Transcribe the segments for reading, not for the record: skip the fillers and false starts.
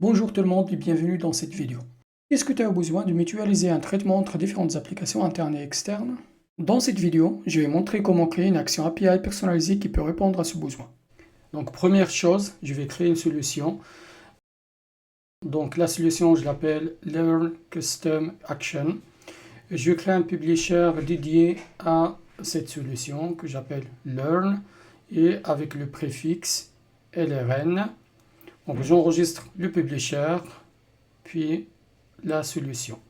Bonjour tout le monde et bienvenue dans cette vidéo. Est-ce que tu as besoin de mutualiser un traitement entre différentes applications internes et externes? Dans cette vidéo, je vais montrer comment créer une action API personnalisée qui peut répondre à ce besoin. Donc première chose, je vais créer une solution. Donc la solution, je l'appelle Learn Custom Action. Je vais créer un publisher dédié à cette solution que j'appelle Learn et avec le préfixe LRN. Donc j'enregistre le publisher, puis la solution.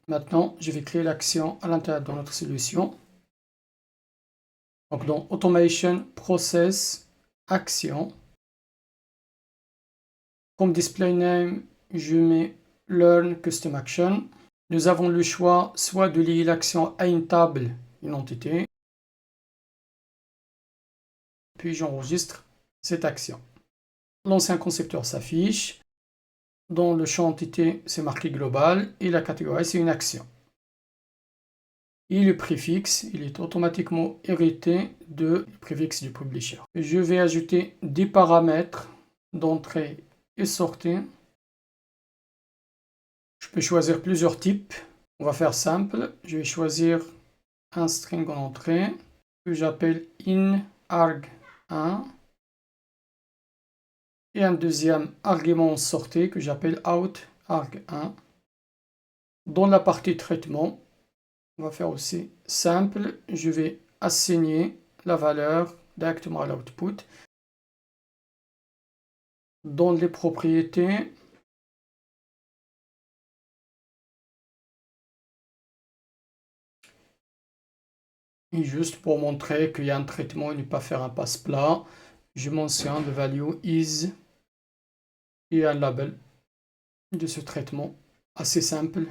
Maintenant, je vais créer l'action à l'intérieur de notre solution. Donc dans Automation, Process, Action. Comme display name, je mets Learn Custom Action. Nous avons le choix soit de lier l'action à une table, une entité, puis j'enregistre cette action. L'ancien concepteur s'affiche. Dans le champ entité, c'est marqué global et la catégorie, c'est une action. Et le préfixe, il est automatiquement hérité du préfixe du publisher. Je vais ajouter des paramètres d'entrée et sortie. Je peux choisir plusieurs types. On va faire simple. Je vais choisir un string en entrée que j'appelle inArg1 et un deuxième argument en sortie que j'appelle outArg1. Dans la partie traitement, on va faire aussi simple. Je vais assigner la valeur directement à l'output. Dans les propriétés, et juste pour montrer qu'il y a un traitement et ne pas faire un passe-plat, je mentionne le value is et un label de ce traitement assez simple,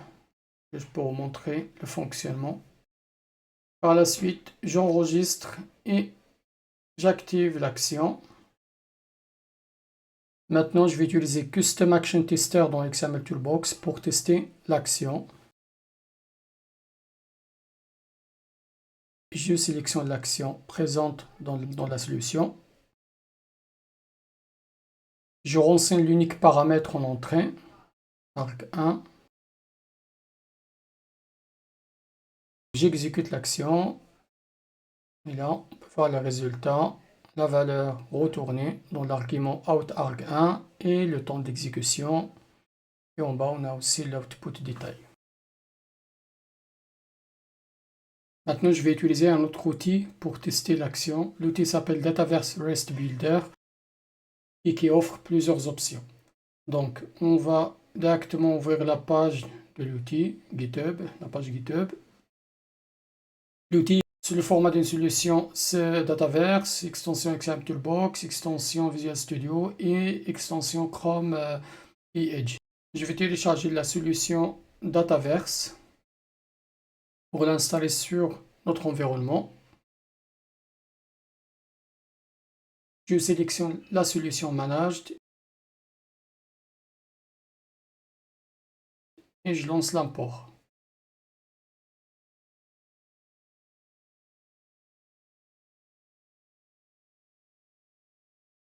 juste pour vous montrer le fonctionnement. Par la suite, j'enregistre et j'active l'action. Maintenant, je vais utiliser Custom Action Tester dans XML Toolbox pour tester l'action. Je sélectionne l'action présente dans la solution. Je renseigne l'unique paramètre en entrée, arg1. J'exécute l'action. Et là, on peut voir le résultat, la valeur retournée dans l'argument outArg1 et le temps d'exécution. Et en bas, on a aussi l'output détail. Maintenant, je vais utiliser un autre outil pour tester l'action. L'outil s'appelle Dataverse REST Builder et qui offre plusieurs options. Donc, on va directement ouvrir la page de l'outil GitHub, la page GitHub. L'outil, c'est le format d'une solution, c'est Dataverse, extension XML Toolbox, extension Visual Studio et extension Chrome et Edge. Je vais télécharger la solution Dataverse pour l'installer sur notre environnement. Je sélectionne la solution Managed et je lance l'import.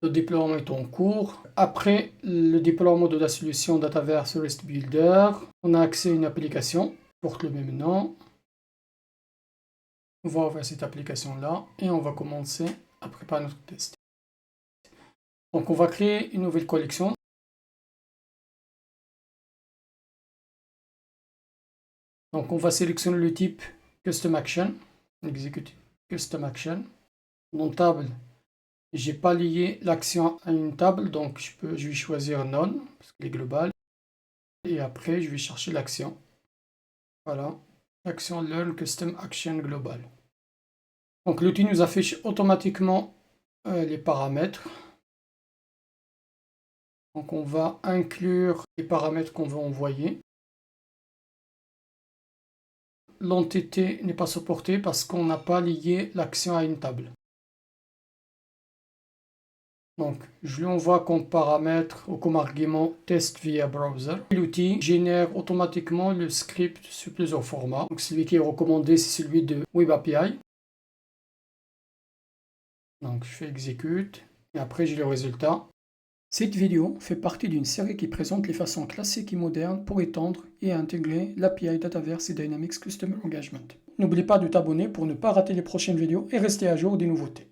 Le déploiement est en cours. Après le déploiement de la solution Dataverse REST Builder, on a accès à une application qui porte le même nom. On va ouvrir cette application-là et on va commencer à préparer notre test. Donc on va créer une nouvelle collection. Donc on va sélectionner le type Custom Action. On exécute Custom Action. Dans table, j'ai pas lié l'action à une table, donc je vais choisir None, parce qu'elle est globale. Et après, je vais chercher l'action. Voilà, l'action Learn Custom Action Global. Donc l'outil nous affiche automatiquement les paramètres. Donc on va inclure les paramètres qu'on veut envoyer. L'entité n'est pas supportée parce qu'on n'a pas lié l'action à une table. Donc, je lui envoie comme paramètre ou comme argument test via browser. L'outil génère automatiquement le script sur plusieurs formats. Donc, celui qui est recommandé, c'est celui de Web API. Donc, je fais exécute. Et après, j'ai le résultat. Cette vidéo fait partie d'une série qui présente les façons classiques et modernes pour étendre et intégrer l'API Dataverse et Dynamics Customer Engagement. N'oublie pas de t'abonner pour ne pas rater les prochaines vidéos et rester à jour des nouveautés.